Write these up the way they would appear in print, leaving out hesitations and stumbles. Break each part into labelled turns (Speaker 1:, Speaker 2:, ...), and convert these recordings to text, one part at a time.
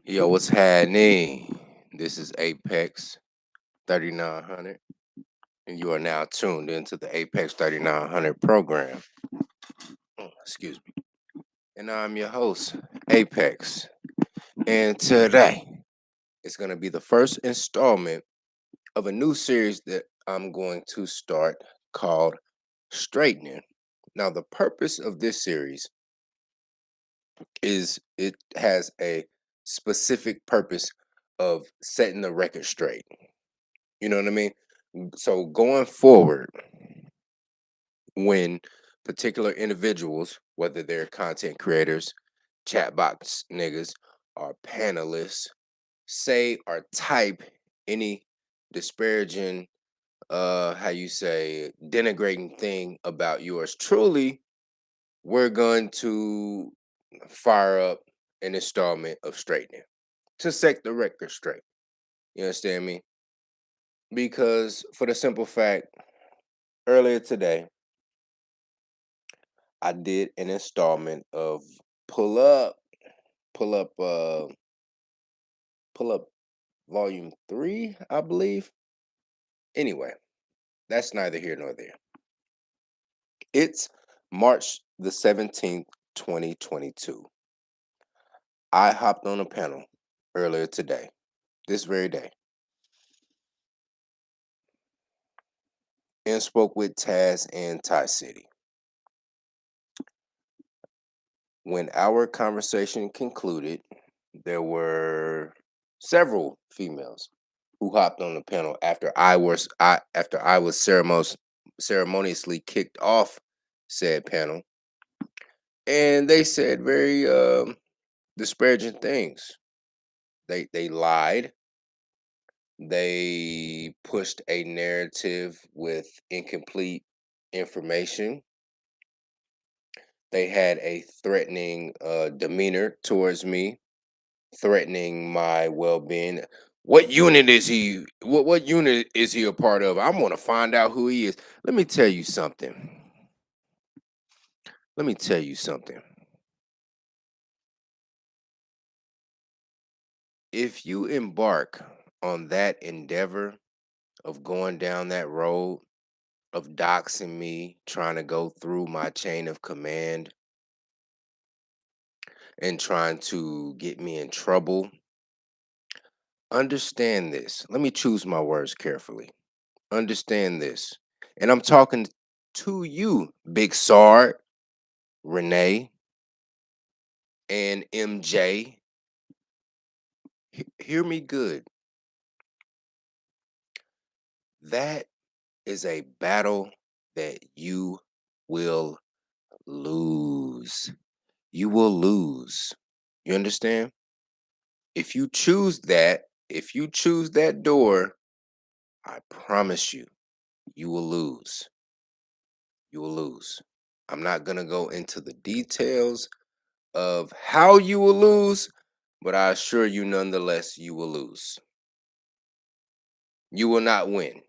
Speaker 1: Yo, what's happening? This is Apex 3900, and you are now tuned into the Apex 3900 program. Excuse me. And I'm your host, Apex. And today is going to be the first installment of a new series that I'm going to start called Straightening. Now, the purpose of this series is it has a specific purpose of setting the record straight. You know what I mean? So going forward, when particular individuals, whether they're content creators, chatbox niggas, or panelists, say or type any disparaging, how you say, denigrating thing about yours truly, we're going to fire up an installment of straightening to set the record straight. You understand me? Because for the simple fact, earlier today, I did an installment of Pull Up, Pull Up, Pull Up Volume 3, I believe. Anyway, that's neither here nor there. It's March the 17th, 2022. I hopped on a panel earlier today, this very day, and spoke with Taz and Ty City. When our conversation concluded, there were several females who hopped on the panel after I was ceremoniously kicked off said panel, and they said very disparaging things. They lied. They pushed a narrative with incomplete information. They had a threatening demeanor towards me, threatening my well-being. What unit is he? What unit is he a part of? I want to find out who he is. Let me tell you something. Let me tell you something. If you embark on that endeavor of going down that road of doxing me, trying to go through my chain of command and trying to get me in trouble, understand this. Let me choose my words carefully. Understand this. And I'm talking to you, Big Sard, Renee, and MJ. Hear me good. That is a battle that you will lose. You will lose. You understand? If you choose that door, I promise you, you will lose. You will lose. I'm not going to go into the details of how you will lose, but I assure you nonetheless, you will lose. You will not win.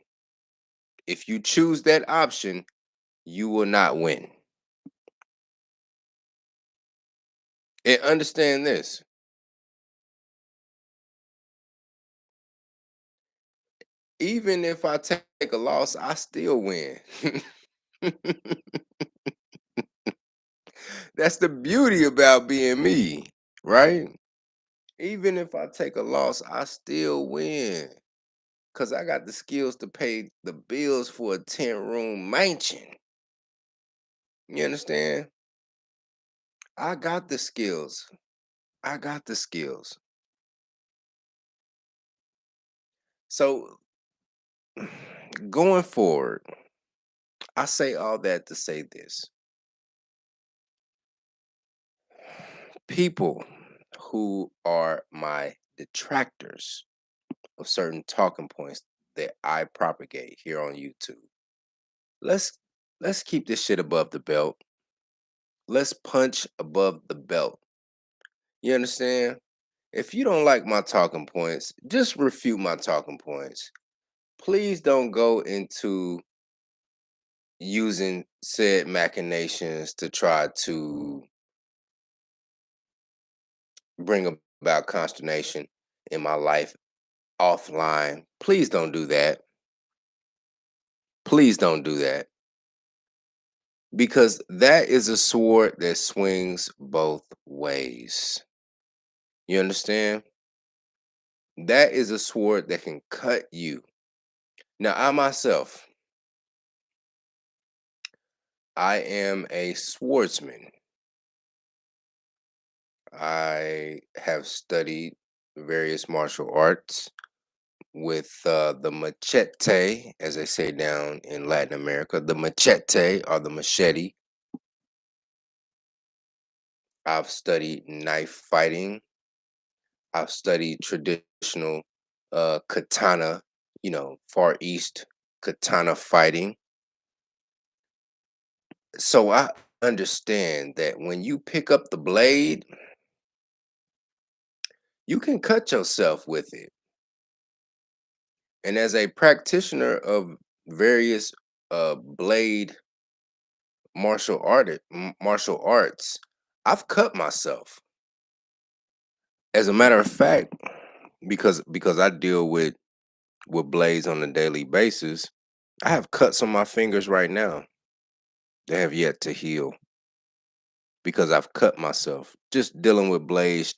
Speaker 1: If you choose that option, you will not win. And understand this. Even if I take a loss, I still win. That's the beauty about being me, right? Even if I take a loss, I still win. Cause I got the skills to pay the bills for a 10-room mansion. You understand? I got the skills. I got the skills. So going forward, I say all that to say this. People who are my detractors of certain talking points that I propagate here on YouTube. Let's let's keep this shit above the belt. Let's punch above the belt. You understand? If you don't like my talking points, just refute my talking points. Please don't go into using said machinations to try to bring about consternation in my life offline. Please don't do that. Please don't do that. Because that is a sword that swings both ways. You understand? That is a sword that can cut you. Now, I myself, I am a swordsman. I have studied various martial arts with the machete, as they say down in Latin America, the machete or the machete. I've studied knife fighting. I've studied traditional katana, Far East katana fighting. So I understand that when you pick up the blade, you can cut yourself with it. And as a practitioner of various blade martial arts, I've cut myself. As a matter of fact, because I deal with blades on a daily basis, I have cuts on my fingers right now. They have yet to heal because I've cut myself. Just dealing with blades,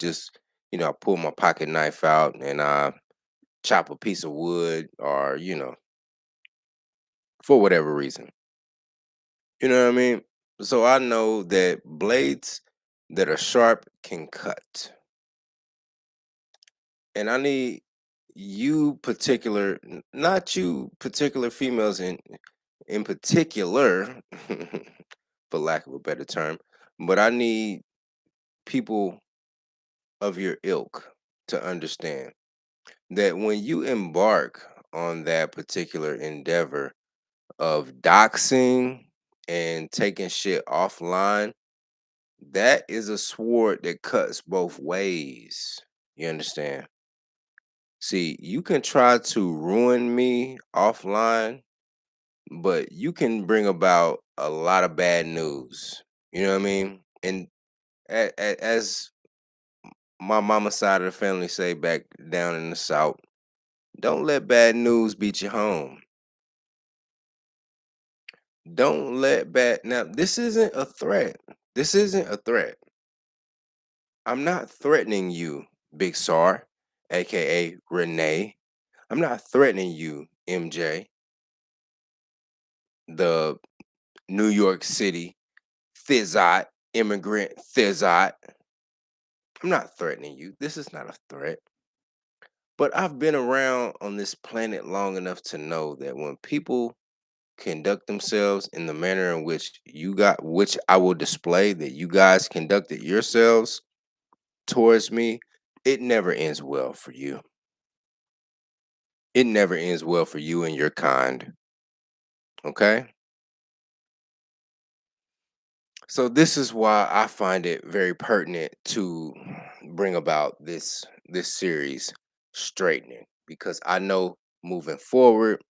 Speaker 1: I pull my pocket knife out and I chop a piece of wood or, for whatever reason. You know what I mean? So I know that blades that are sharp can cut. And I need you particular, not you particular females in particular, for lack of a better term, but I need people of your ilk to understand that when you embark on that particular endeavor of doxing and taking shit offline, that is a sword that cuts both ways. You understand? See, you can try to ruin me offline, but you can bring about a lot of bad news. You know what I mean? And as my mama side of the family say back down in the South, don't let bad news beat you home. Don't let bad now. This isn't a threat. This isn't a threat. I'm not threatening you, Big Sar, aka Renee. I'm not threatening you, MJ, the New York City Thizzot, immigrant Thizzot. I'm not threatening you. This is not a threat. But I've been around on this planet long enough to know that when people conduct themselves in the manner in which I will display that you guys conducted yourselves towards me, it never ends well for you. It never ends well for you and your kind. Okay? So this is why I find it very pertinent to bring about this series straightening, because I know moving forward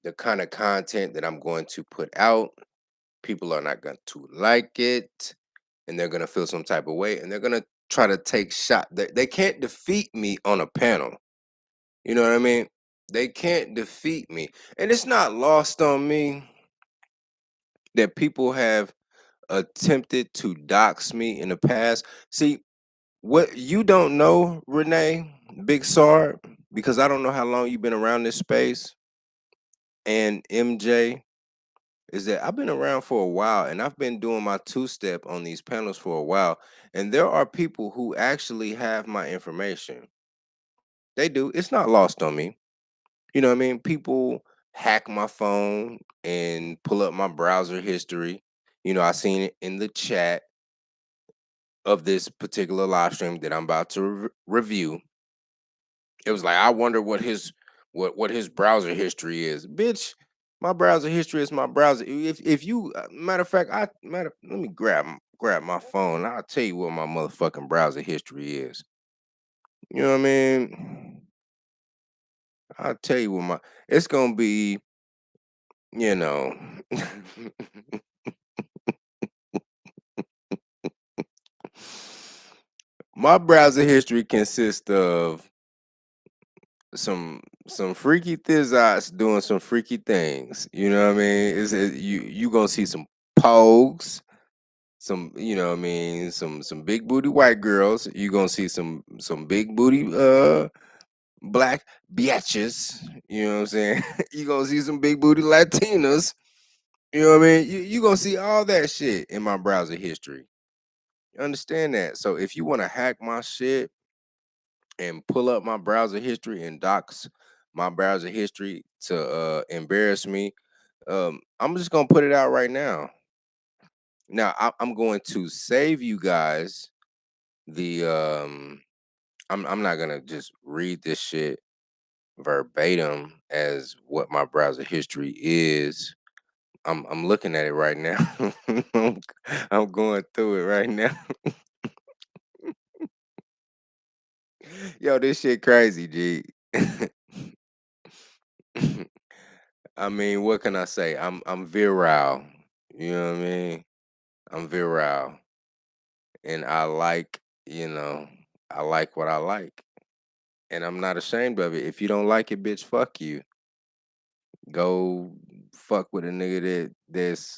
Speaker 1: the kind of content that I'm going to put out, people are not going to like it and they're going to feel some type of way and they're going to try to take shot. They can't defeat me on a panel. You know what I mean? They can't defeat me. And it's not lost on me that people have attempted to dox me in the past. See, what you don't know, Renee, Big Sar, because I don't know how long you've been around this space, and MJ, is that I've been around for a while and I've been doing my two step on these panels for a while. And there are people who actually have my information. They do. It's not lost on me. You know what I mean? People hack my phone and pull up my browser history. I seen it in the chat of this particular live stream that I'm about to review. It was like, I wonder what his browser history is. Bitch, my browser history is my browser. If you matter of fact, let me grab my phone. I'll tell you what my motherfucking browser history is. You know what I mean? I'll tell you what it's gonna be, you know. My browser history consists of some freaky thizots doing some freaky things. You know what I mean? You gonna see some pogues, some you know what I mean, some big booty white girls. You gonna see some big booty black bitches. You know what I'm saying? You gonna see some big booty Latinas. You know what I mean? You gonna see all that shit in my browser history. You understand that? So if you want to hack my shit and pull up my browser history and dox my browser history to embarrass me, I'm just gonna put it out right now. Now I'm going to save you guys the I'm not gonna just read this shit verbatim as what my browser history is. I'm looking at it right now. I'm, I'm going through it right now. Yo, this shit crazy, G. I mean, what can I say? I'm virile. You know what I mean? I'm virile. And I like, I like what I like. And I'm not ashamed of it. If you don't like it, bitch, fuck you. Go fuck with a nigga that's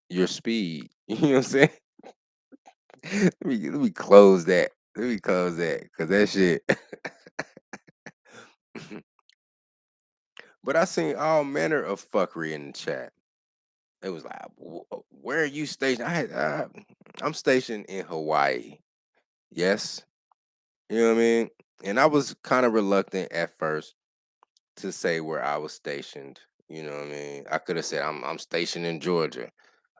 Speaker 1: your speed. You know what I'm saying? Let me close that. Let me close that. Cause that shit. But I seen all manner of fuckery in the chat. It was like, where are you stationed? I'm stationed in Hawaii. Yes. You know what I mean? And I was kind of reluctant at first to say where I was stationed. You know what I mean? I could have said I'm stationed in Georgia.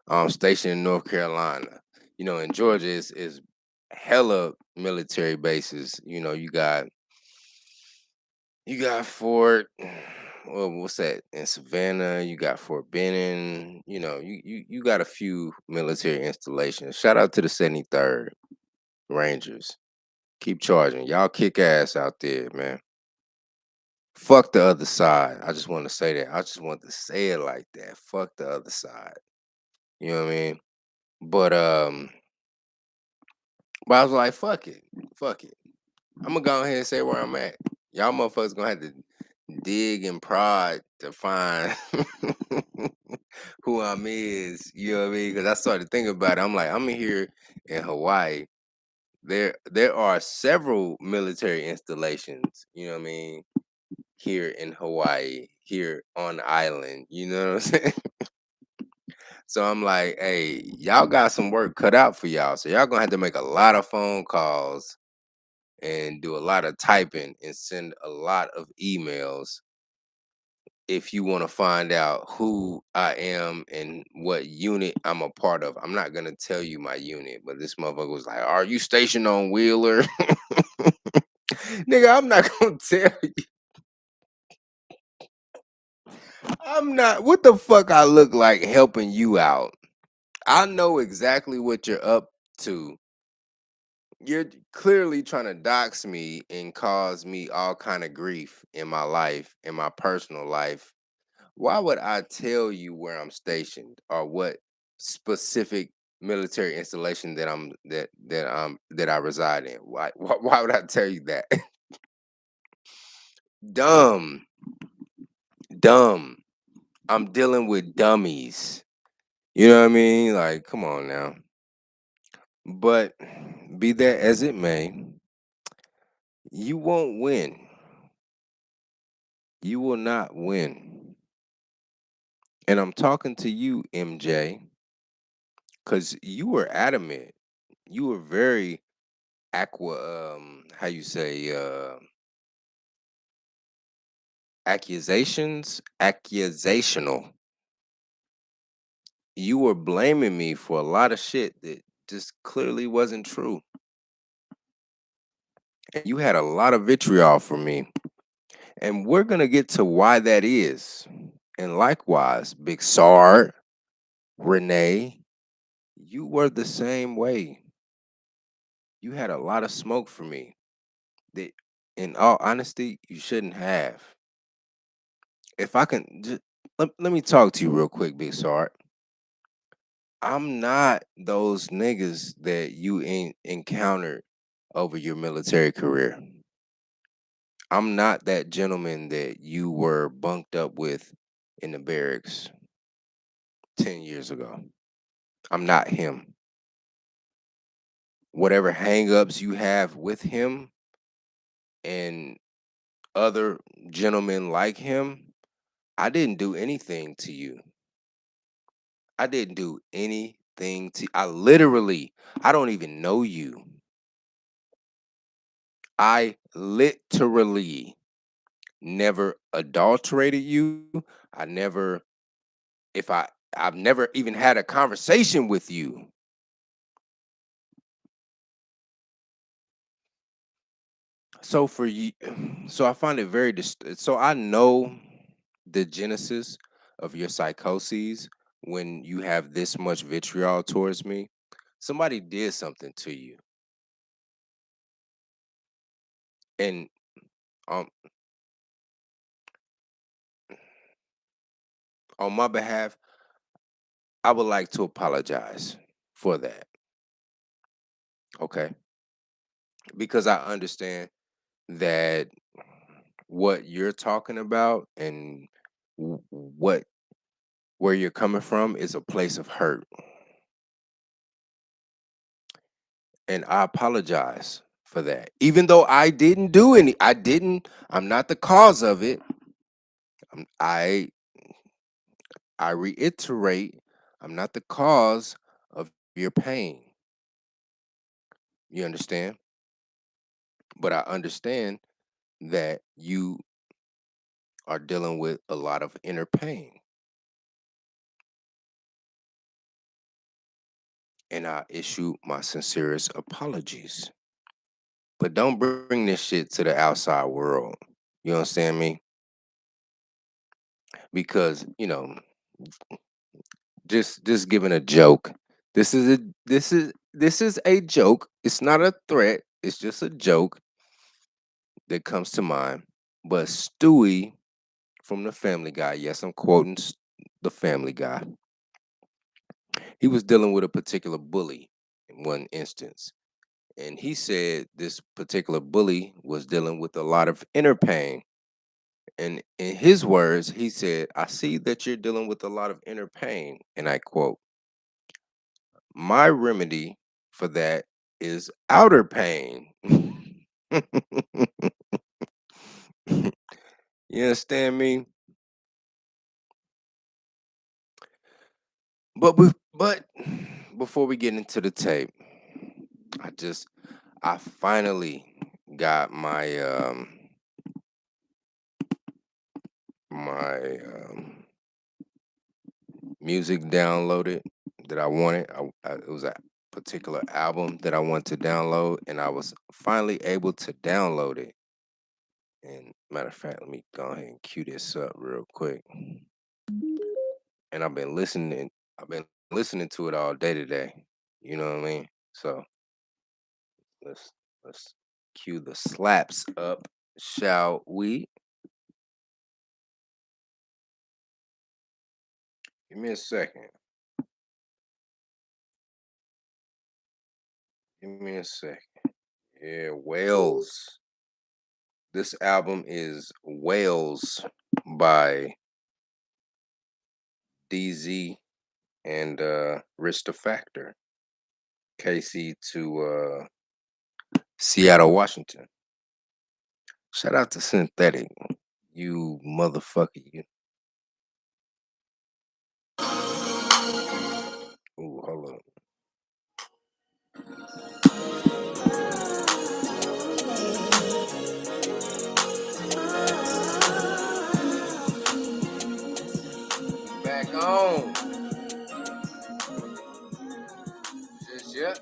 Speaker 1: I'm stationed in North Carolina. You know, in Georgia is hella military bases. You got Fort, well, what's that in Savannah? You got Fort Benning. You got a few military installations. Shout out to the 73rd Rangers. Keep charging. Y'all kick ass out there, man. Fuck the other side. I just want to say that. I just want to say it like that. Fuck the other side. You know what I mean? But I was like, fuck it. Fuck it. I'm gonna go ahead and say where I'm at. Y'all motherfuckers gonna have to dig and prod to find who I'm is. You know what I mean? Because I started thinking about it. I'm like, I'm here in Hawaii. There are several military installations. You know what I mean? Here in Hawaii, here on the island. You know what I'm saying? So I'm like, hey, y'all got some work cut out for y'all. So y'all gonna have to make a lot of phone calls and do a lot of typing and send a lot of emails if you want to find out who I am and what unit I'm a part of. I'm not gonna tell you my unit, but this motherfucker was like, "Are you stationed on Wheeler?" Nigga, I'm not gonna tell you. I'm not. What the fuck I look like helping you out? I know exactly what you're up to. You're clearly trying to dox me and cause me all kind of grief in my life, in my personal life. Why would I tell you where I'm stationed or what specific military installation that I reside in? Why would I tell you that? Dumb, dumb. I'm dealing with dummies. You know what I mean? Like, come on now. But be that as it may, you won't win. You will not win. And I'm talking to you, MJ, because you were adamant. You were very how you say accusational. You were blaming me for a lot of shit that just clearly wasn't true. And you had a lot of vitriol for me. And we're gonna get to why that is. And likewise, Big Sard, Renee, you were the same way. You had a lot of smoke for me that, in all honesty, you shouldn't have. If I can just let me talk to you real quick, Big Sard. I'm not those niggas that you encountered over your military career. I'm not that gentleman that you were bunked up with in the barracks 10 years ago. I'm not him. Whatever hangups you have with him and other gentlemen like him, I didn't do anything to you. I didn't do anything to I don't even know you. I literally never adulterated you. I never if I I've never even had a conversation with you. So for you, so I find it very so I know the genesis of your psychoses when you have this much vitriol towards me. Somebody did something to you, and um, on my behalf, I would like to apologize for that. Okay, because I understand that what you're talking about and what where you're coming from is a place of hurt, and I apologize for that. Even though I'm not the cause of it. Um, I I reiterate, I'm not the cause of your pain. You understand? But I understand that you are dealing with a lot of inner pain. And I issue my sincerest apologies. But don't bring this shit to the outside world. You understand me? Because, just giving a joke. This is a joke. It's not a threat. It's just a joke that comes to mind. But Stewie from the Family Guy, yes, I'm quoting the Family Guy. He was dealing with a particular bully in one instance. And he said this particular bully was dealing with a lot of inner pain. And in his words, he said, I see that you're dealing with a lot of inner pain. And I quote, my remedy for that is outer pain. You understand me? But before we get into the tape, I finally got my music downloaded that I wanted. It was a particular album that I wanted to download, and I was finally able to download it. And matter of fact, let me go ahead and cue this up real quick. And I've been listening to it all day today. You know what I mean? So let's let's cue the slaps up, shall we? Give me a second. Give me a second. Yeah, Wales. This album is Wales by DZ and Rich the Factor, KC to Seattle, Washington. Shout out to Synthetic, you motherfucker. Ooh, hold up. Back on. Just yet.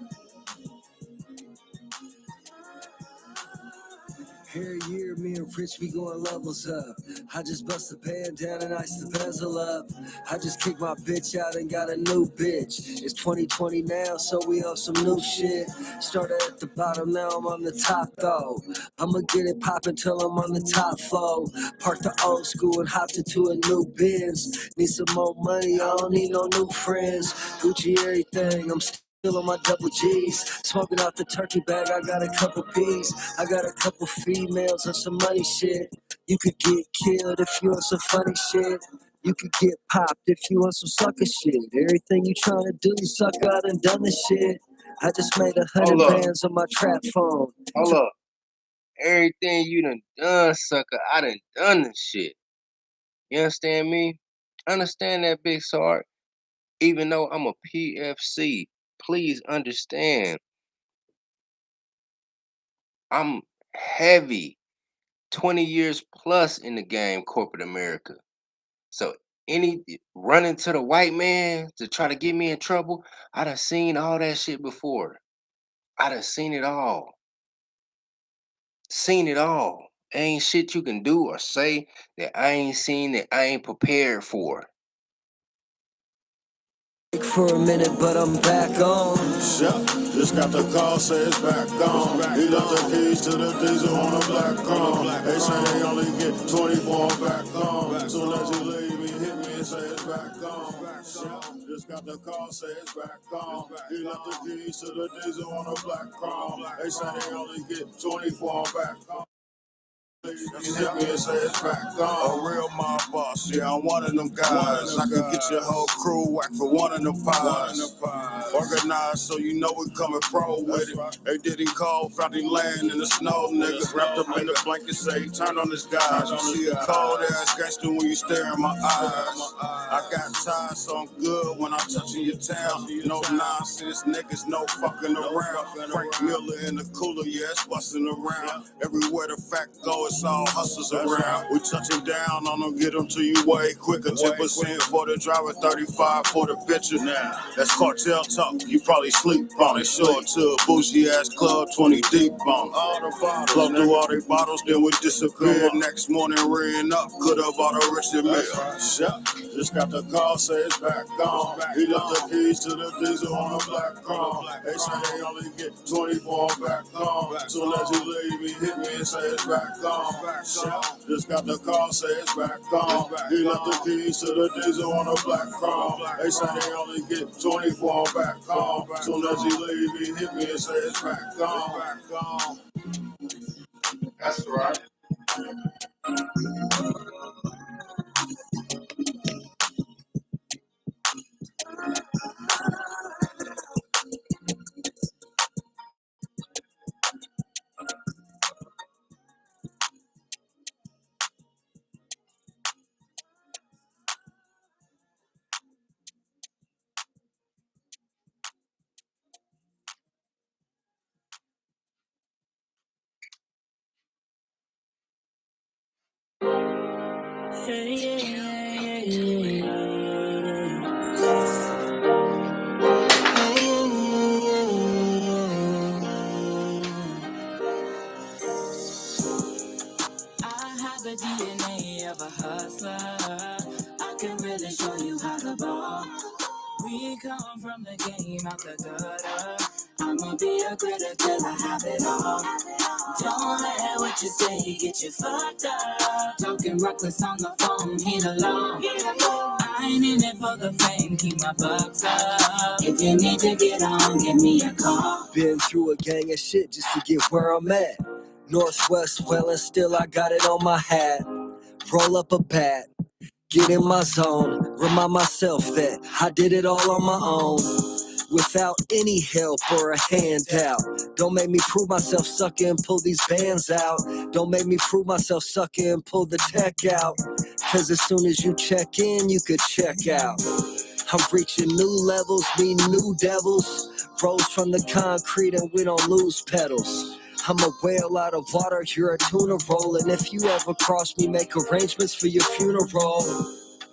Speaker 1: Every year, me and Rich be going levels up. I just bust the pan down and ice the bezel up. I just kicked my bitch out and got a new bitch. It's 2020 now, so we on some new shit. Started at the bottom, now I'm on the top though. I'ma get it poppin' till I'm on the top floor. Parked the old school and hopped into a new Benz. Need some more money, I don't need no new friends. Gucci everything, I'm
Speaker 2: Still on my double G's, smoking out the turkey bag. I got a couple P's, I got a couple females and some money shit. You could get killed if you want some funny shit. You could get popped if you want some sucker shit. Everything you tryna do, sucker, I done this shit. I just made 100 bands on my trap phone.
Speaker 1: Hold up. Everything you done, sucker, I done this shit. You understand me? Understand that, Big Sark? Even though I'm a PFC, please understand, I'm heavy, 20 years plus in the game, corporate America. So any running to the white man to try to get me in trouble, I done seen all that shit before. I done seen it all. Seen it all. Ain't shit you can do or say that I ain't seen, that I ain't prepared for.
Speaker 2: For a minute, but I'm back on.
Speaker 3: Yep, just got the call, say it's back on. He left the keys to the diesel on a black car. They say they only get 24 back on. Soon as he leave, he hit me and say it's back on. Yep, just got the call, say it's back on. He left the keys to the diesel on a black car. They say they only get 24 back on. You hit me and say it's back on. A real mob boss, yeah, I'm one of them guys. I can get your whole crew whack for one of them pies. Organized so you know we coming pro with it. They didn't call, found him laying in the snow, niggas wrapped up in the blanket, say he turned on his guys. You see a cold ass gangster when you stare in my eyes. I got ties, so I'm good when I'm touching your town. No nonsense, niggas, no fucking around. Frank Miller in the cooler, yeah, it's busting around. Everywhere the fact go, it's all hustlers around. We touching down on them, get them to you way quicker. 10% for the driver, 35 for the bitcher. Now that's cartel talk. You probably sleep on it. Sure to a bougie ass club, 20 deep on it. Blow through all they bottles, then we disappear. Next morning, rearing up, could have bought a Richard Mille. Just got the call, say it's back on. He left the keys to the diesel on a black car. They say they only get 24 back on. Soon as he leave, he hit me and say it's back on. Just got the call, say it's back on. He left the keys to the diesel on a black car. They say they only get 24 back on. Soon as he leave, he hit me and say it's back on. That's right.
Speaker 2: The DNA of a hustler, I can really show you how to ball. We come from the game out the gutter. I'ma be a quitter till I have it all. Don't let what you say get you fucked up. Talking reckless on the phone, he the law. I ain't in it for the fame, keep my bucks up. If you need to get on, give me a call. Been through a gang of shit just to get where I'm at. Northwest well and still I got it on my hat. Roll up a bat, get in my zone. Remind myself that I did it all on my own, without any help or a handout. Don't make me prove myself sucker and pull these bands out. Don't make me prove myself sucker and pull the tech out. Cause as soon as you check in, you could check out. I'm reaching new levels, meeting new devils. Rose from the concrete and we don't lose pedals. I'm a whale out of water, you're a tuna roll. And if you ever cross me, make arrangements for your funeral.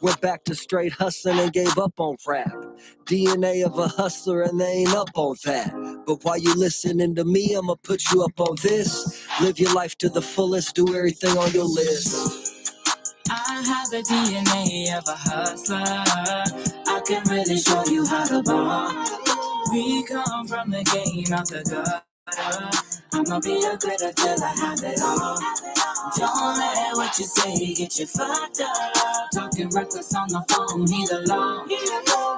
Speaker 2: Went back to straight hustling and gave up on rap. DNA of a hustler and they ain't up on that. But while you listening to me, I'ma put you up on this. Live your life to the fullest, do everything on your list. I have the DNA of a hustler. I can really show you how to ball. We come from the game out the gutter. I'ma be a quitter till I have it all. Don't let what you say get you fucked up. Talking reckless on the phone, he the law.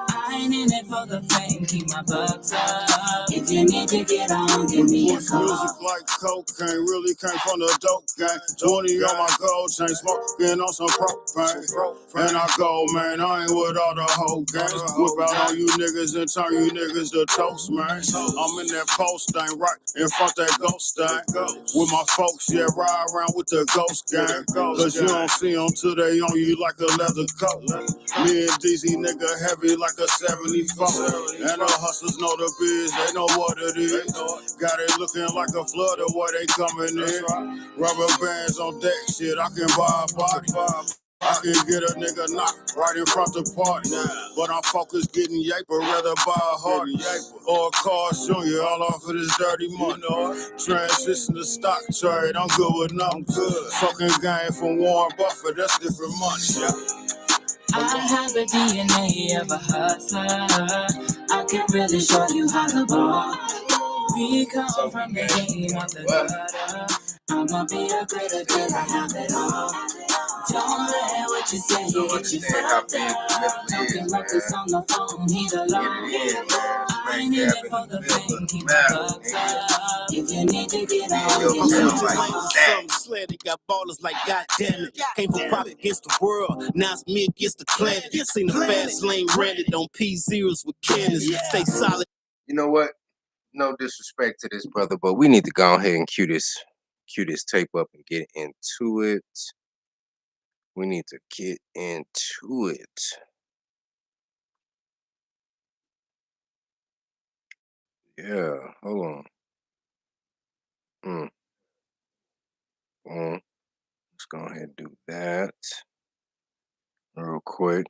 Speaker 2: I ain't in it for the fame, keep my bucks up. If you need to get on, give me a call.
Speaker 3: Music like cocaine really came from the dope gang. 20 on my gold chain, smoking on some propane. And I go, man, I ain't with all the whole gang. Whip out on you niggas and turn you niggas to toast, man. I'm in that post thing, right in front that ghost thing. With my folks, yeah, ride around with the ghost gang. Cause you don't see them till they on you like a leather coat. Me and DZ nigga heavy like a 74. And the hustlers know the biz, they know what it is. Got it looking like a flood of where they coming in. Rubber bands on deck, shit, I can buy a body. I can get a nigga knocked right in front of the party. But I'm focused getting yaper, rather buy a Hardy or a car junior, all off of this dirty money. Transition to stock trade, I'm good with nothing. Fucking game from Warren Buffett, that's different money.
Speaker 2: I have the DNA of a hustler. I can really show you how to ball. We come from the game of the gutter. I'ma be a critter till I have it all. Don't let what you say get you fucked up. Talking reckless on the phone, he's alone. I ain't in it for the fame, keep my bucks up. If you need to get on, get your
Speaker 4: Something slanted, got ballers like goddamn it. Came from pop against the world, now it's me against the planet. Seen the fast lane rented on P0s with cannons. Stay solid.
Speaker 1: You know what? No disrespect to this brother, but we need to go ahead and cue this tape up and get into it. We need to get into it. Yeah, hold on. Mm. Let's go ahead and do that real quick.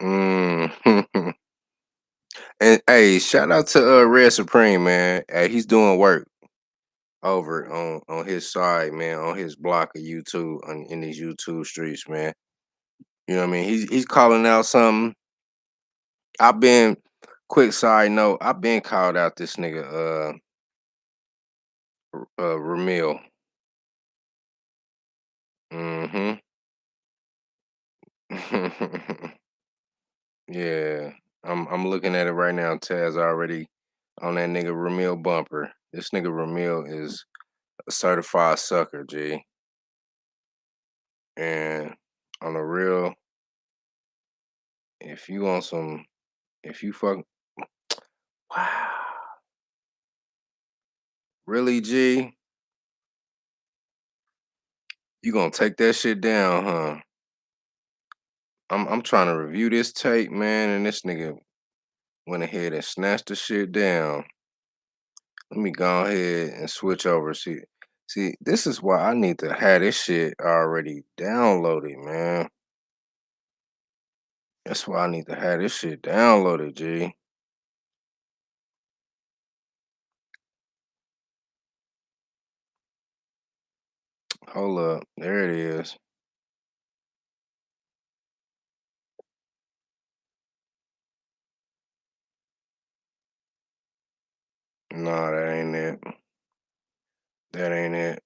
Speaker 1: Mm. And hey, shout out to Red Supreme, man. Hey, he's doing work over on his side, man, on his block of YouTube, in these YouTube streets, man. You know what I mean? He's calling out something. I've been quick side note. I've been called out this nigga Ramil. Mm-hmm. Yeah. I'm looking at it right now. Taz already on that nigga Ramil bumper. This nigga Ramil is a certified sucker, G. And on the real, if you want some, if you fuck, wow, really, G, you gonna take that shit down, huh? I'm trying to review this tape, man, and this nigga went ahead and snatched the shit down. Let me go ahead and switch over. See, this is why I need to have this shit already downloaded, man. That's why I need to have this shit downloaded, G. Hold up, there it is. Nah, that ain't it. That ain't it.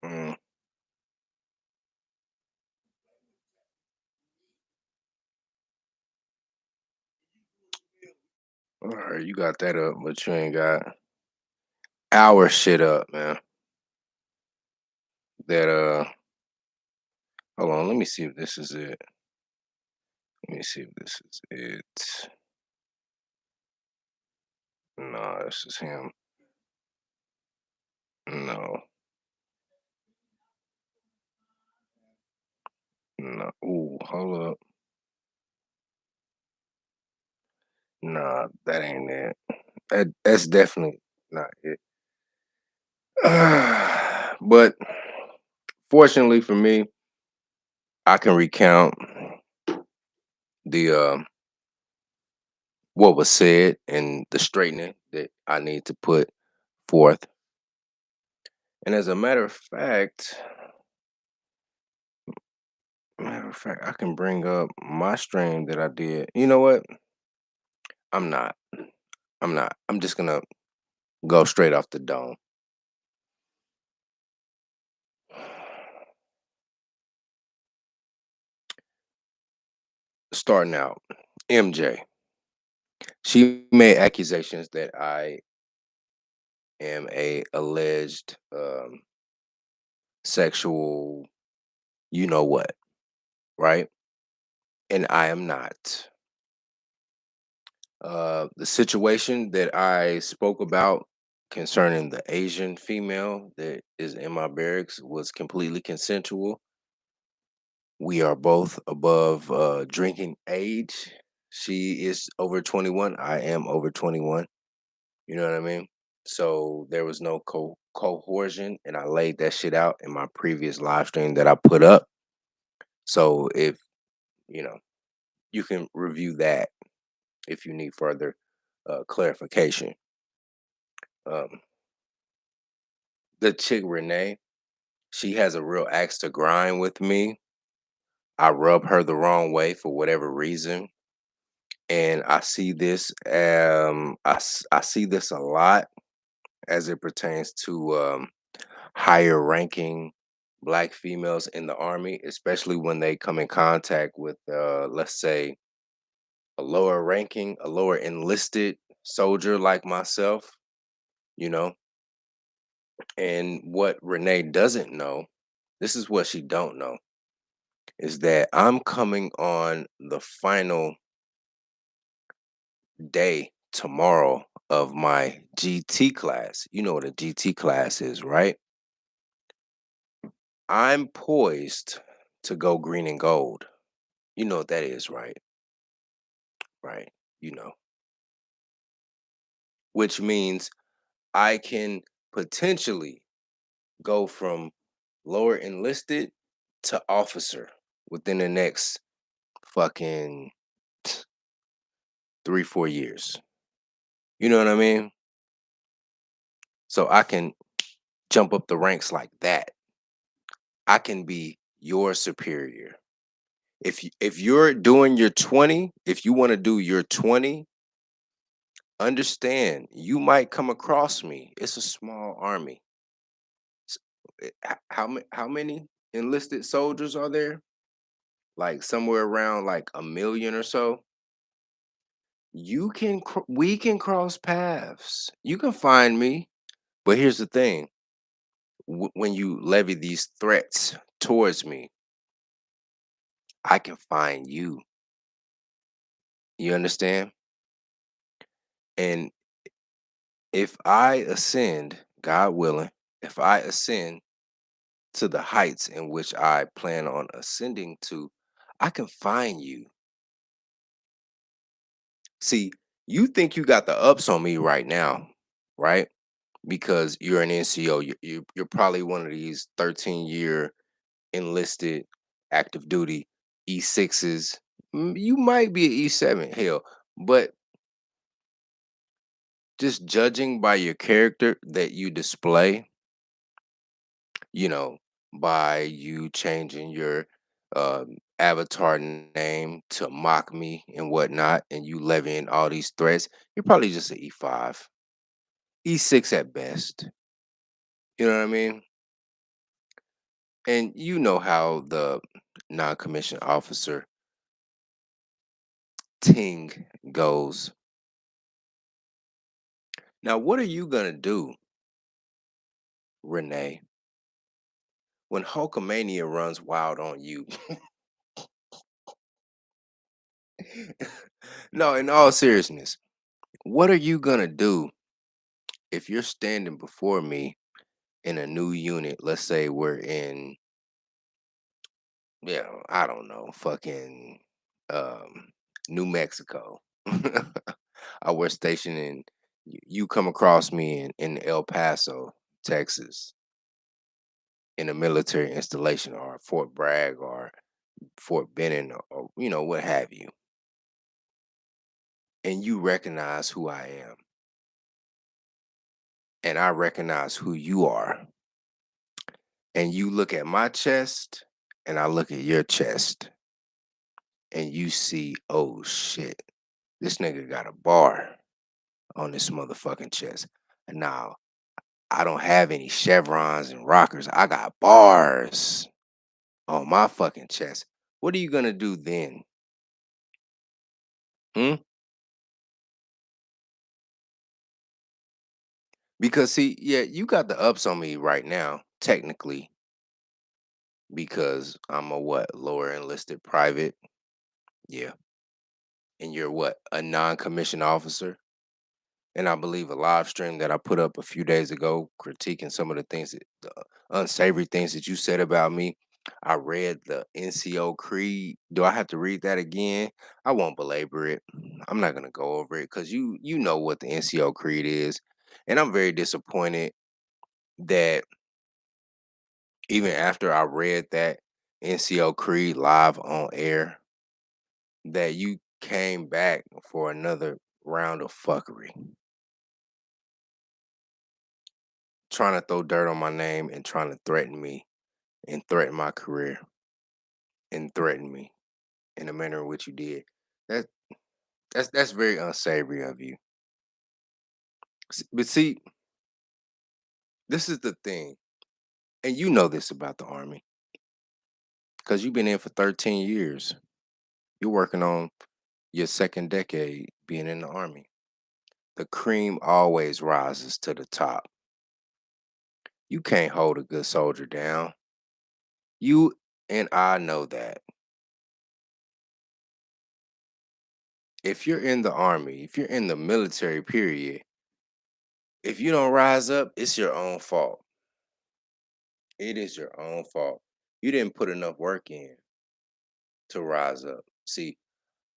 Speaker 1: Mm. All right, you got that up, but you ain't got our shit up, man. That hold on, let me see if this is it. Let me see if this is it. No, this is him. No, no. Ooh, hold up. Nah, that ain't it. That's definitely not it. But fortunately for me, I can recount the what was said and the straightening that I need to put forth. And as a matter of fact, I can bring up my stream that I did. You know what? I'm not. I'm not. I'm just gonna go straight off the dome. starting out, MJ. She made accusations that I am a alleged sexual, you know what, right? And I am not. The situation that I spoke about concerning the Asian female that is in my barracks was completely consensual. We are both above drinking age. She is over 21. I am over 21. You know what I mean? So there was no coercion, and I laid that shit out in my previous live stream that I put up. So if you know, you can review that if you need further clarification. Um, the chick Renee, she has a real axe to grind with me. I rub her the wrong way for whatever reason, and I see this. I see this a lot as it pertains to higher ranking black females in the army, especially when they come in contact with, let's say, a lower enlisted soldier like myself. You know, and what Renee doesn't know, this is what she don't know, is that I'm coming on the final day tomorrow of my GT class. You know what a GT class is, right? I'm poised to go green and gold. You know what that is, right? Right. You know, which means I can potentially go from lower enlisted to officer within the next fucking 3, 4 years. You know what I mean? So I can jump up the ranks like that. I can be your superior. If you're doing your 20, if you want to do your 20, understand you might come across me. It's a small army. How many enlisted soldiers are there? Like somewhere around like a million or so. We can cross paths. You can find me. But here's the thing: when you levy these threats towards me, I can find you. You understand? And if I ascend, God willing, if I ascend to the heights in which I plan on ascending to, I can find you. See, you think you got the ups on me right now, right? Because you're an NCO. You're probably one of these 13-year enlisted active duty E6s. You might be an E7, hell. But just judging by your character that you display, you know, by you changing your avatar name to mock me and whatnot, and you levying all these threats, you're probably just an E5, E6 at best. You know what I mean? And you know how the non-commissioned officer ting goes. Now, what are you gonna do, Renee, when Hulkamania runs wild on you? No, in all seriousness, what are you gonna do if you're standing before me in a new unit? Let's say we're in, yeah, I don't know, fucking um, New Mexico. We're stationed in. You come across me in El Paso, Texas, in a military installation, or Fort Bragg, or Fort Benning, or you know what have you, and you recognize who I am, and I recognize who you are, and you look at my chest, and I look at your chest, and you see, oh shit, this nigga got a bar on this motherfucking chest. And now I don't have any chevrons and rockers. I got bars on my fucking chest. What are you gonna do then? Hmm? Because see, yeah, you got the ups on me right now, technically, because I'm a what lower enlisted private. Yeah, and you're what a non-commissioned officer. And I believe a live stream that I put up a few days ago, critiquing some of the things that the unsavory things that you said about me. I read the NCO creed. Do I have to read that again? I won't belabor it. I'm not gonna go over it because you know what the NCO creed is, and I'm very disappointed that even after I read that NCO creed live on air, that you came back for another round of fuckery, trying to throw dirt on my name and trying to threaten me and threaten my career and threaten me in the manner in which you did. That that's very unsavory of you. But see, this is the thing, and you know this about the army because you've been in for 13 years. You're working on your second decade being in the army. The cream always rises to the top. You can't hold a good soldier down. You and I know that. If you're in the army, if you're in the military period, if you don't rise up, it's your own fault. It is your own fault. You didn't put enough work in to rise up. See,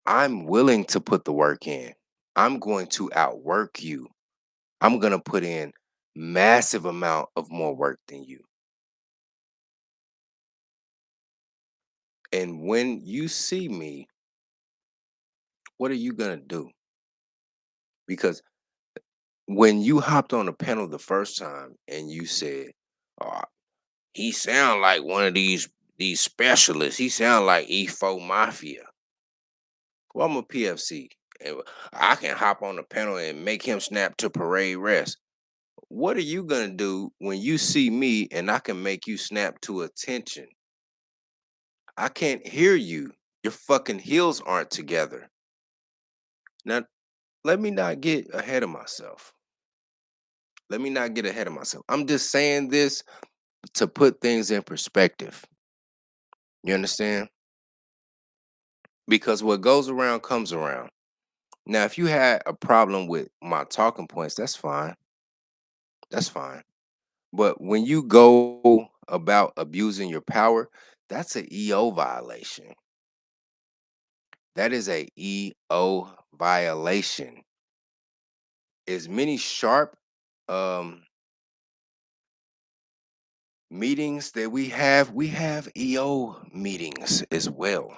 Speaker 1: I'm willing to put the work in. I'm going to outwork you. I'm going to put in massive amount of more work than you. And when you see me, what are you going to do? Because when you hopped on the panel the first time and you said, "Oh, he sound like one of these specialists. He sound like E4 Mafia." Well, I'm a PFC. And I can hop on the panel and make him snap to parade rest. What are you gonna do when you see me and I can make you snap to attention? I can't hear you. Your fucking heels aren't together. Now, let me not get ahead of myself. Let me not get ahead of myself. I'm just saying this to put things in perspective. You understand? Because what goes around comes around. Now, if you had a problem with my talking points, that's fine. That's fine. But when you go about abusing your power, that's a EO violation. That is a EO violation. As many sharp um meetings that we have EO meetings as well.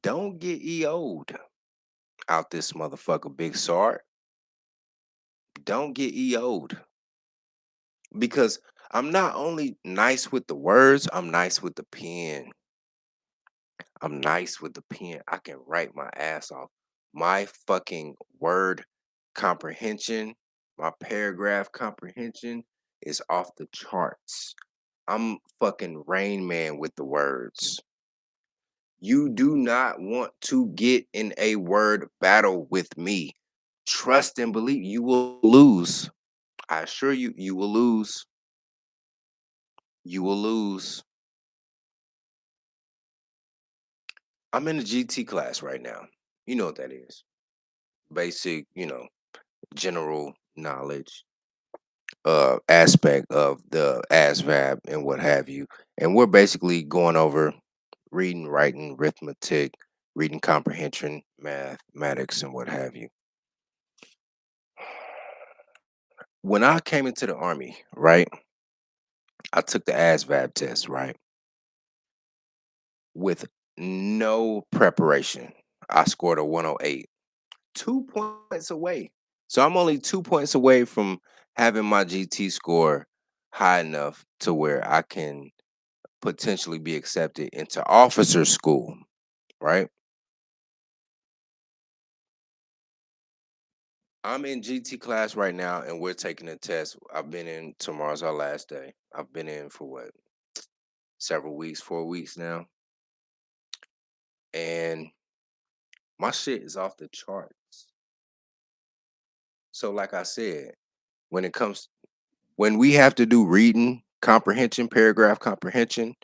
Speaker 1: Don't get EO'd out this motherfucker, Big Sart. Don't get EO'd. Because I'm not only nice with the words, I'm nice with the pen. I'm nice with the pen. I can write my ass off. My fucking word comprehension, my paragraph comprehension is off the charts. I'm fucking Rain Man with the words. You do not want to get in a word battle with me. Trust and believe you will lose. I assure you, you will lose. You will lose. I'm in the GT class right now. You know what that is. Basic, general knowledge aspect of the ASVAB and what have you. And we're basically going over reading, writing, arithmetic, reading comprehension, mathematics, and what have you. When I came into the army, right, I took the ASVAB test, right, with no preparation. I scored a 108, 2 points away. So I'm only 2 points away from having my GT score high enough to where I can potentially be accepted into officer school, right? I'm in GT class right now and we're taking a test. I've been in, tomorrow's our last day. I've been in for what, several weeks, 4 weeks now. And My shit is off the charts. So like I said, when it comes when we have to do reading comprehension, paragraph comprehension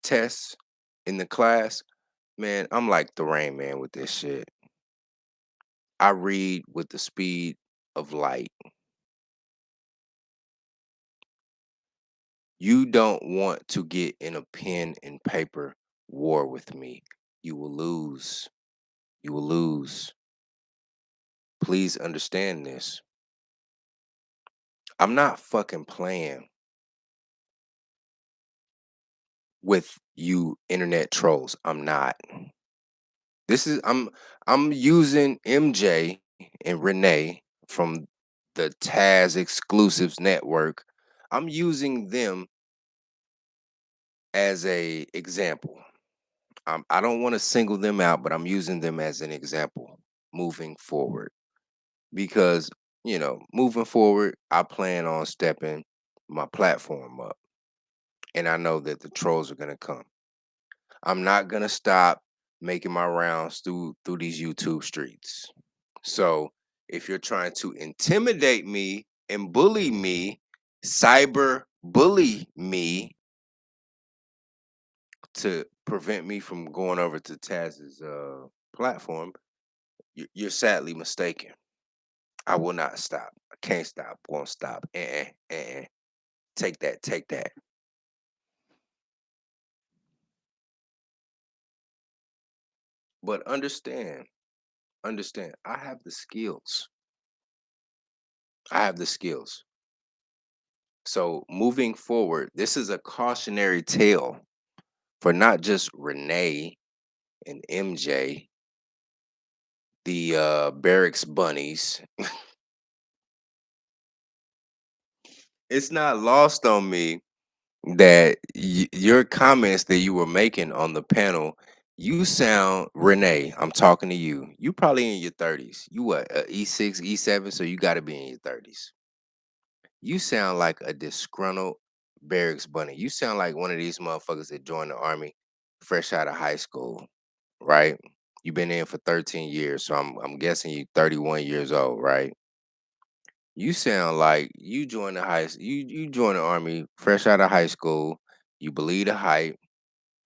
Speaker 1: tests in the class, man, I'm like the Rain Man with this shit. I read with the speed of light. You don't want to get in a pen and paper war with me. You will lose. You will lose. Please understand this. I'm not fucking playing with you internet trolls. I'm not. This is I'm using MJ and Renee from the Taz Exclusives Network. I'm using them as a example. I don't want to single them out, but I'm using them as an example moving forward because moving forward, I plan on stepping my platform up, and I know that the trolls are gonna come. I'm not gonna stop making my rounds through these YouTube streets. So if you're trying to intimidate me and bully me, cyber bully me to prevent me from going over to Taz's platform, you're sadly mistaken. I will not stop. I can't stop. Won't stop. Take that. Take that. But understand. I have the skills. I have the skills. So moving forward, this is a cautionary tale for not just Renee and MJ, the barracks bunnies. It's not lost on me that your comments that you were making on the panel, you sound Renee. I'm talking to you. You probably in your 30s. You what? E6, E7, so you got to be in your 30s. You sound like a disgruntled barracks bunny. You sound like one of these motherfuckers that joined the army fresh out of high school, right? You've been in for 13 years, so I'm guessing you 31 years old, right? You sound like you joined the army fresh out of high school. You believe the hype.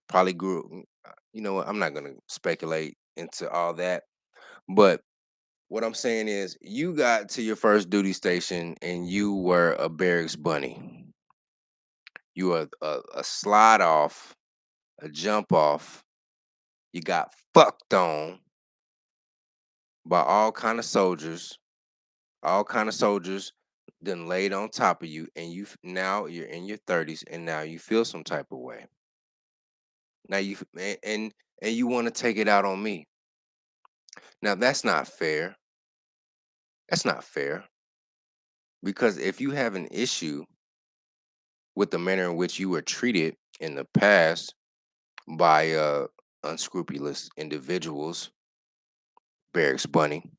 Speaker 1: Probably you know what? I'm not gonna speculate into all that. But what I'm saying is, you got to your first duty station and you were a barracks bunny. You were a slide off, a jump off. You got fucked on by all kind of soldiers then laid on top of you, and now you're in your 30s, and now you feel some type of way. Now and you want to take it out on me. Now that's not fair. That's not fair, because if you have an issue with the manner in which you were treated in the past by unscrupulous individuals, Barracks Bunny,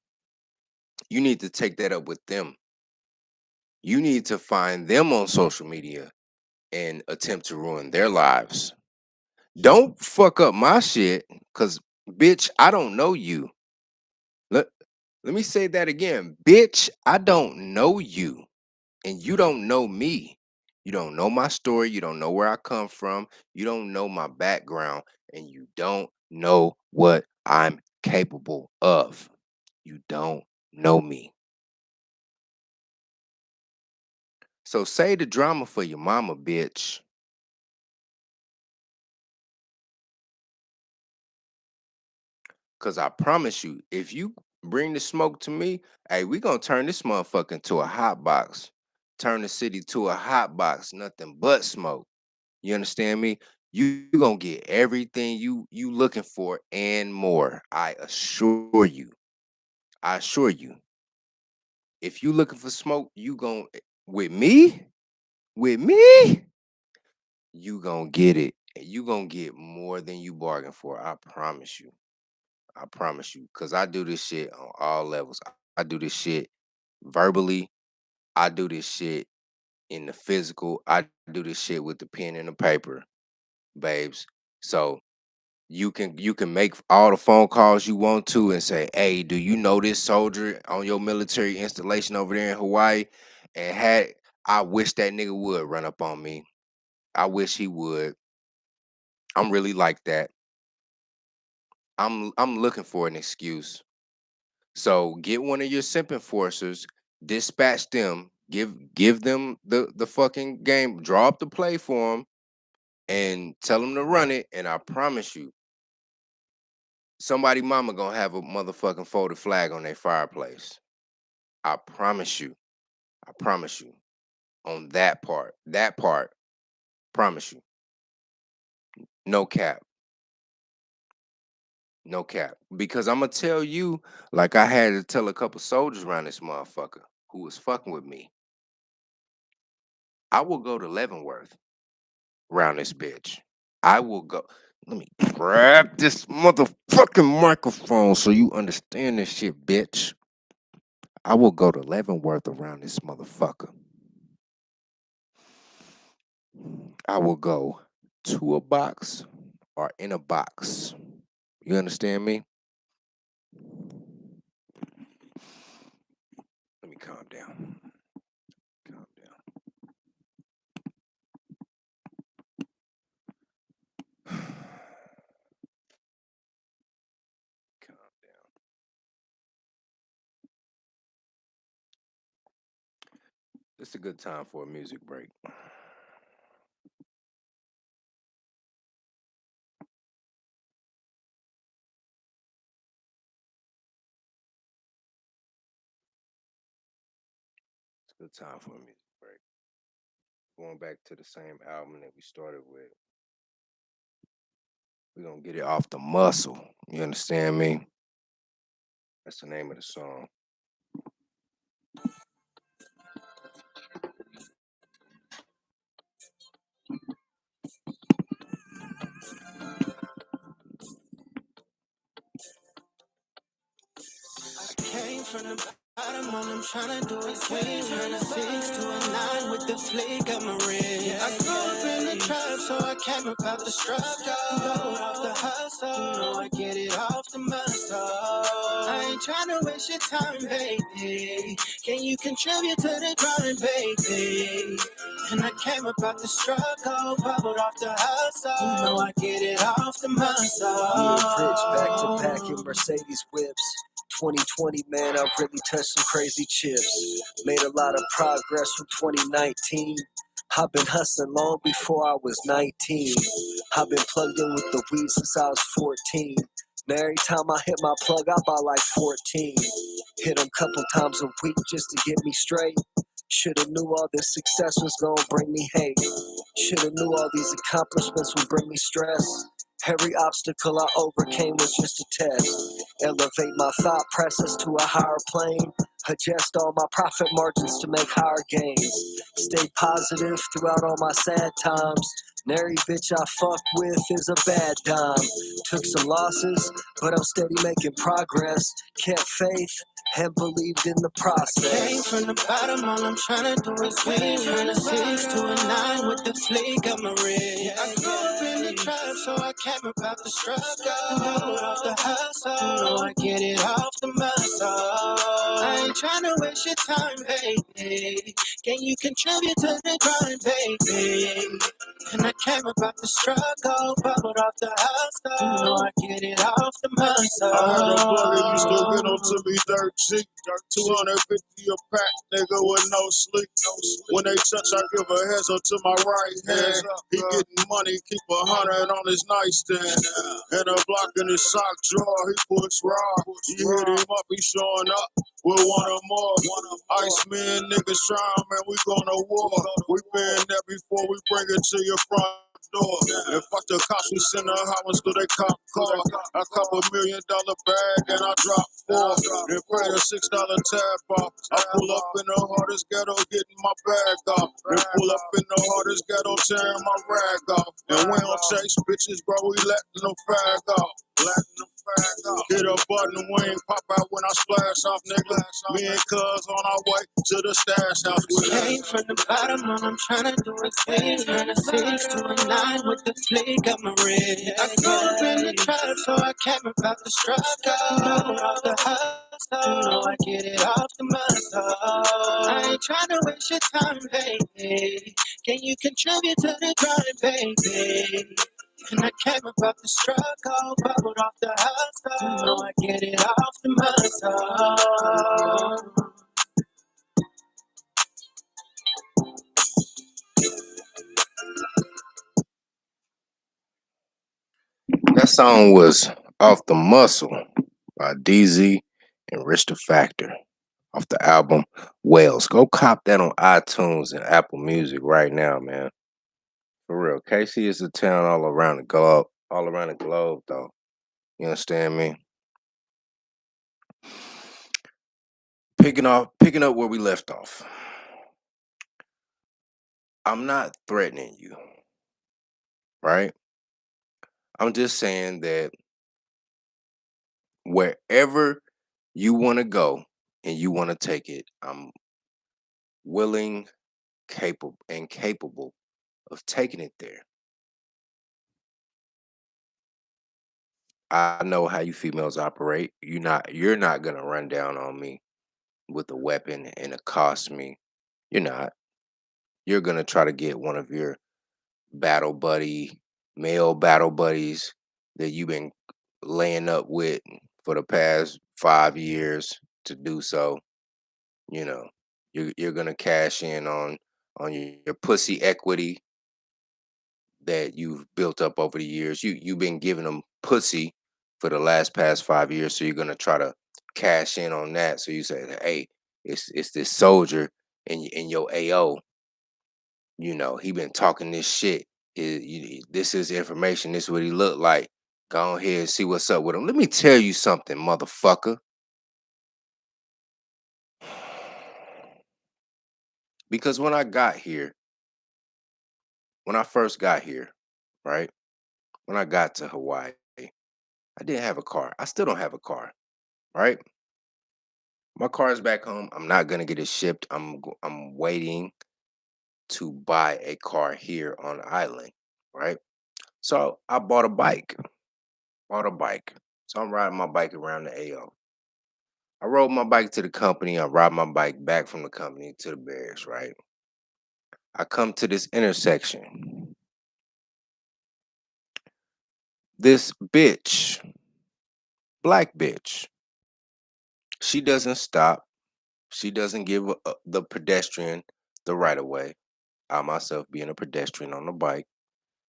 Speaker 1: you need to take that up with them. You need to find them on social media and attempt to ruin their lives. Don't fuck up my shit, cause bitch, I don't know you. Let, let me say that again. Bitch, I don't know you. And you don't know me. You don't know my story. You don't know where I come from. You don't know my background. And you don't know what I'm capable of. You don't know me. So say the drama for your mama, bitch. Cause I promise you, if you bring the smoke to me, hey, we gonna turn this motherfucker into a hot box. Turn the city to a hot box, nothing but smoke. You understand me? You gonna get everything you looking for and more. I assure you. I assure you. If you looking for smoke, you gon' with me, you gonna get it. And you gonna get more than you bargained for. I promise you. I promise you. Cause I do this shit on all levels. I do this shit verbally. I do this shit in the physical. I do this shit with the pen and the paper, babes. So You can make all the phone calls you want to and say, "Hey, do you know this soldier on your military installation over there in Hawaii?" And I wish that nigga would run up on me. I wish he would. I'm really like that. I'm looking for an excuse. So get one of your simp enforcers, dispatch them, give them the fucking game, draw up the play for them, and tell them to run it. And I promise you, somebody mama gonna have a motherfucking folded flag on their fireplace. I promise you. I promise you. On that part. That part. Promise you. No cap. No cap. Because I'm gonna tell you, like I had to tell a couple soldiers around this motherfucker who was fucking with me. I will go to Leavenworth around this bitch. I will go. Let me grab this motherfucking microphone so you understand this shit, bitch. I will go to Leavenworth around this motherfucker. I will go to a box or in a box. You understand me? Let me calm down. Calm down. Calm down. This is a good time for a music break. It's a good time for a music break. Going back to the same album that we started with. We're gonna get it off the muscle. You understand me? That's the name of the song.
Speaker 2: Came from the bottom, all I'm tryna do is win. Turn a 6 to a 9 with the flick of my wrist. I grew up in the trap, so I came about the struggle. Off the hustle, you know I get it off the muscle. I ain't tryna waste your time, baby. Can you contribute to the grind, baby? And I came about the struggle, bubbled off the hustle. You know I get it off the muscle.
Speaker 5: Yeah, rich back to back in Mercedes whips. 2020, man, I really touched some crazy chips. Made a lot of progress from 2019. I've been hustling long before I was 19. I've been plugged in with the weed since I was 14. Now every time I hit my plug, I buy like 14. Hit them couple times a week just to get me straight. Shoulda knew all this success was gonna bring me hate. Shoulda knew all these accomplishments would bring me stress. Every obstacle I overcame was just a test. Elevate my thought process to a higher plane. Adjust all my profit margins to make higher gains. Stay positive throughout all my sad times. And every bitch I fuck with is a bad dime. Took some losses, but I'm steady making progress. Kept faith and believed in the process.
Speaker 2: Came from the bottom, all I'm tryna do is win. Turn a 6 to a 9 with the flick of my wrist. I grew up in the trap, so I came about the struggle. Off the hustle, you know I get it off the muscle. I ain't tryna waste your time, baby. Can you contribute to the grind, baby? And I came about the struggle, bubbled off the hustle. You know I get it off the muscle.
Speaker 3: I heard a plug and used to get on to me dirt cheap. 250 a pack, nigga with no sleep. When they touch, I give a heads up to my right hand. He getting money, keep 100 on his nightstand. And a block in his sock drawer, he puts raw. You hit him up, he showing up with one or more. Iceman niggas trying, man, we gonna war. We been there before, we bring it to your front door. And fuck the cops, we send the highways to they cop car. I cop $1 million bag and I drop 4. Then pay the $6 tab off. I pull up in the hardest ghetto, getting my bag off. Then pull up in the hardest ghetto, tearing my rag off. And we don't chase bitches, bro, we letting them fag off. Hit a button, wing, pop out when I splash off, nigga. Me and cuz on our way to the stash house.
Speaker 2: Came from the bottom, all I'm trying to do is clean. And a 6 to a 9 with the flick got my red. I grew up in the trap, so I came about the struggle. Off the hustle, know I get it off the muscle. I ain't trying to waste your time, baby. Can you contribute to the grind, baby? And I came about the struggle, bubbled off the hustle. Know I get it off the muscle.
Speaker 1: That song was Off the Muscle by DZ and Rich the Factor off the album Wells. Go cop that on iTunes and Apple Music right now, man. For real. KC is a town all around the globe. All around the globe, though. You understand me? Picking up where we left off. I'm not threatening you, right? I'm just saying that wherever you want to go and you want to take it, I'm willing, capable of taking it there. I know how you females operate. You're not gonna run down on me with a weapon and accost me. You're not. You're gonna try to get one of your battle buddy, male battle buddies that you've been laying up with for the past 5 years to do so. You know, you're gonna cash in on your pussy equity that you've built up over the years. You've been giving them pussy for the past 5 years, so you're gonna try to cash in on that. So you say, hey, it's this soldier in your AO. You know, he been talking this shit. This is information. This is what he looked like. Go ahead and see what's up with him. Let me tell you something, motherfucker. Because when I first got here, right? When I got to Hawaii, I didn't have a car. I still don't have a car, right? My car is back home. I'm not gonna get it shipped. I'm waiting to buy a car here on the island, right? So I bought a bike. Bought a bike. So I'm riding my bike around the AO. I rode my bike to the company. I ride my bike back from the company to the barracks, right? I come to this intersection. This bitch, black bitch, she doesn't stop. She doesn't give the pedestrian the right of way. I myself being a pedestrian on the bike.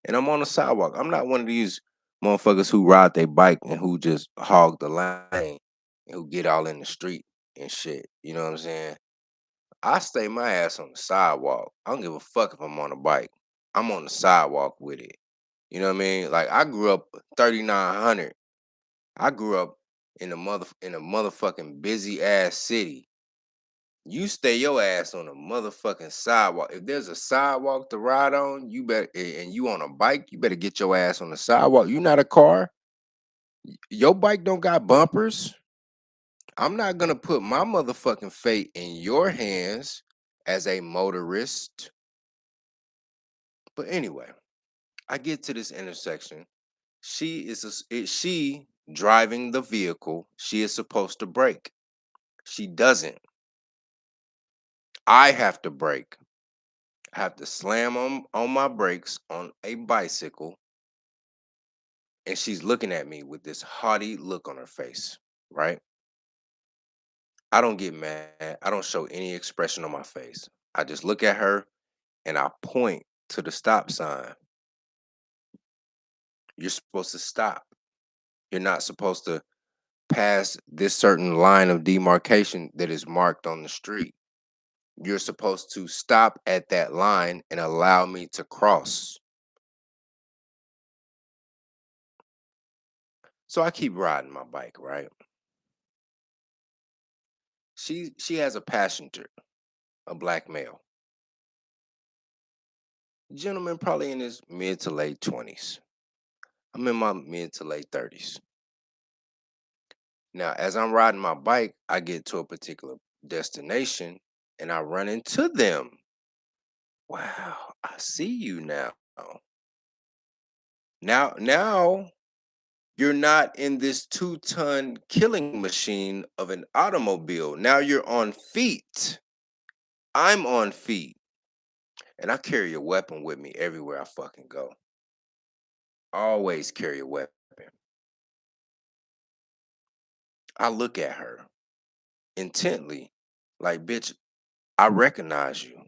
Speaker 1: And I'm on the sidewalk. I'm not one of these motherfuckers who ride their bike and who just hog the lane and who get all in the street and shit. You know what I'm saying? I stay my ass on the sidewalk. I don't give a fuck if I'm on a bike. I'm on the sidewalk with it. You know what I mean? Like I grew up 3900. I grew up in a motherfucking busy ass city. You stay your ass on a motherfucking sidewalk. If there's a sidewalk to ride on, you better and you on a bike, you better get your ass on the sidewalk. You not a car. Your bike don't got bumpers. I'm not gonna put my motherfucking fate in your hands as a motorist. But anyway, I get to this intersection. She driving the vehicle. She is supposed to brake. She doesn't. I have to brake. I have to slam on my brakes on a bicycle, and she's looking at me with this haughty look on her face, right? I don't get mad. I don't show any expression on my face. I just look at her and I point to the stop sign. You're supposed to stop. You're not supposed to pass this certain line of demarcation that is marked on the street. You're supposed to stop at that line and allow me to cross. So I keep riding my bike, right? She has a passenger, a black male. Gentleman probably in his mid to late 20s. I'm in my mid to late 30s. Now, as I'm riding my bike, I get to a particular destination and I run into them. Wow, I see you now. Now you're not in this 2-ton killing machine of an automobile. Now you're on feet. I'm on feet. And I carry a weapon with me everywhere I fucking go. Always carry a weapon. I look at her intently, like, bitch, I recognize you.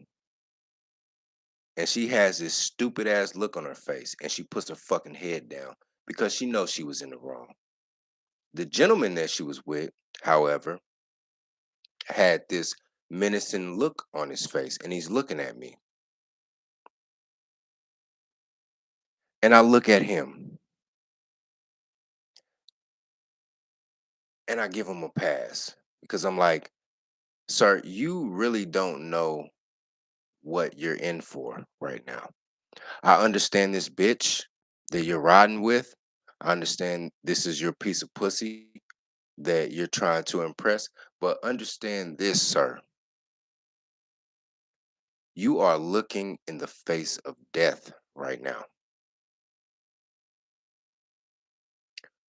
Speaker 1: And she has this stupid ass look on her face and she puts her fucking head down because she knows she was in the wrong. The gentleman that she was with, however, had this menacing look on his face and he's looking at me. And I look at him and I give him a pass because I'm like, sir, you really don't know what you're in for right now. I understand this bitch that you're riding with. I understand this is your piece of pussy that you're trying to impress. But understand this, sir. You are looking in the face of death right now.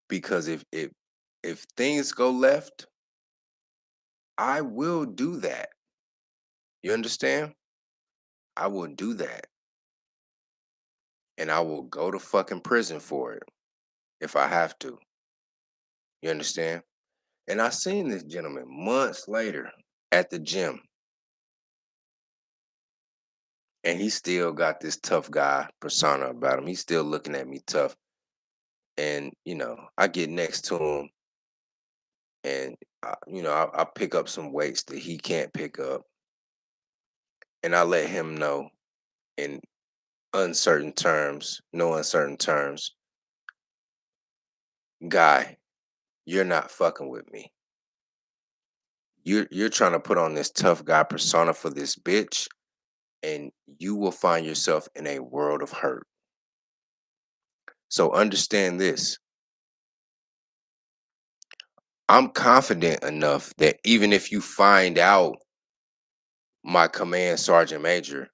Speaker 1: Because if things go left, I will do that. You understand? I will do that. And I will go to fucking prison for it if I have to. You understand? And I seen this gentleman months later at the gym. And he still got this tough guy persona about him. He's still looking at me tough. And, I get next to him and, I pick up some weights that he can't pick up. And I let him know in uncertain terms, no uncertain terms, guy, you're not fucking with me. You're trying to put on this tough guy persona for this bitch, and you will find yourself in a world of hurt. So understand this. I'm confident enough that even if you find out my command sergeant major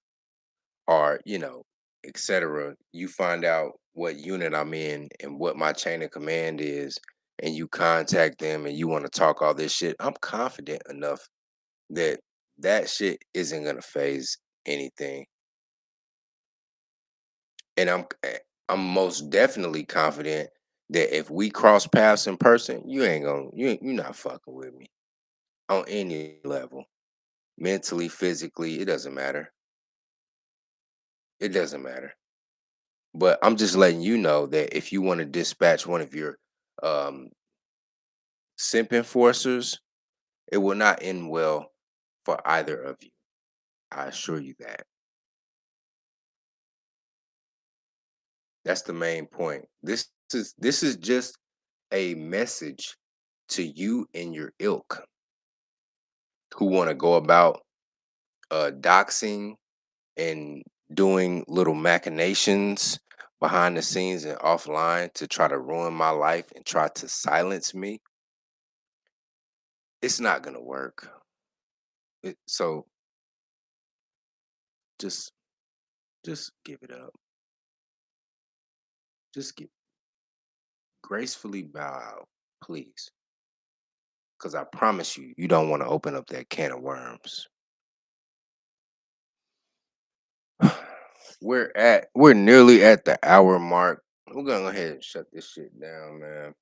Speaker 1: or, etc., you find out what unit I'm in and what my chain of command is, and you contact them and you want to talk all this shit, I'm confident enough that that shit isn't gonna phase anything. And I'm most definitely confident that if we cross paths in person, you're not fucking with me on any level. Mentally, physically, it doesn't matter. It doesn't matter. But I'm just letting you know that if you want to dispatch one of your um simp enforcers, it will not end well for either of you. I assure you that. That's the main point. This is just a message to you and your ilk who want to go about doxing and doing little machinations behind the scenes and offline to try to ruin my life and try to silence me. It's not gonna work. So just just give it up. Just gracefully bow out, please. Because I promise you, you don't want to open up that can of worms. We're nearly at the hour mark. We're gonna go ahead and shut this shit down, man.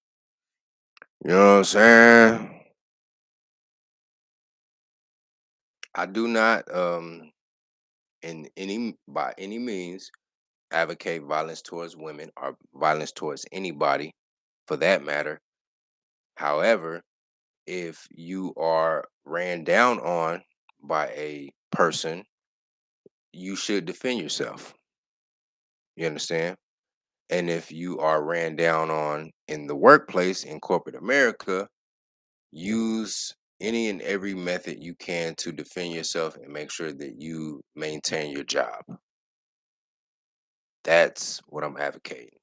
Speaker 1: You know what I'm saying? I do not in any by any means advocate violence towards women or violence towards anybody for that matter. However, if you are ran down on by a person, you should defend yourself. You understand? And if you are ran down on in the workplace in corporate America, use any and every method you can to defend yourself and make sure that you maintain your job. That's what I'm advocating.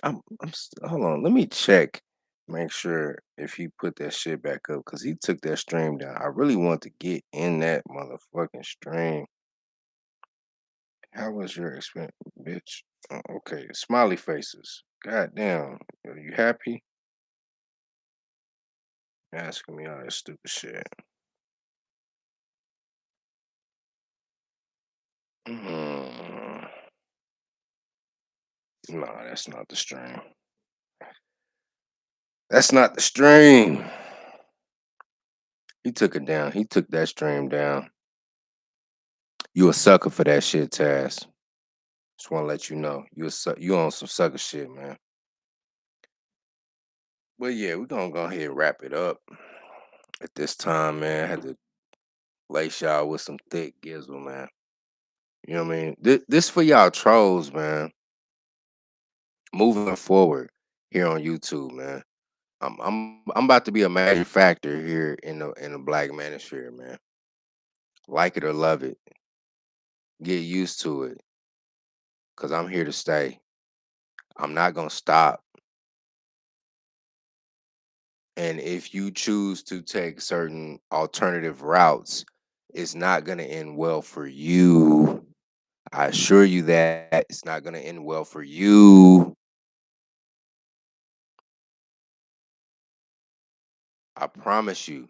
Speaker 1: Hold on. Let me check. Make sure if he put that shit back up because he took that stream down. I really want to get in that motherfucking stream. How was your experience, bitch? Okay, smiley faces. God damn. Are you happy? Asking me all that stupid shit. Mm, no, that's not the stream. That's not the stream. He took it down. He took that stream down. You a sucker for that shit, Taz. Just want to let you know. You on some sucker shit, man. But yeah, we're gonna go ahead and wrap it up at this time, man. I had to lace y'all with some thick gizzle, man. You know what I mean? This for y'all trolls, man. Moving forward here on YouTube, man. I'm about to be a major factor here in the black manosphere, man. Like it or love it, get used to it, cause I'm here to stay. I'm not gonna stop. And if you choose to take certain alternative routes, it's not gonna end well for you. I assure you that it's not gonna end well for you. I promise you.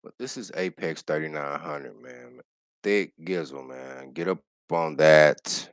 Speaker 1: But this is Apex 3900, man. Thick Gizzle, man. Get up on that.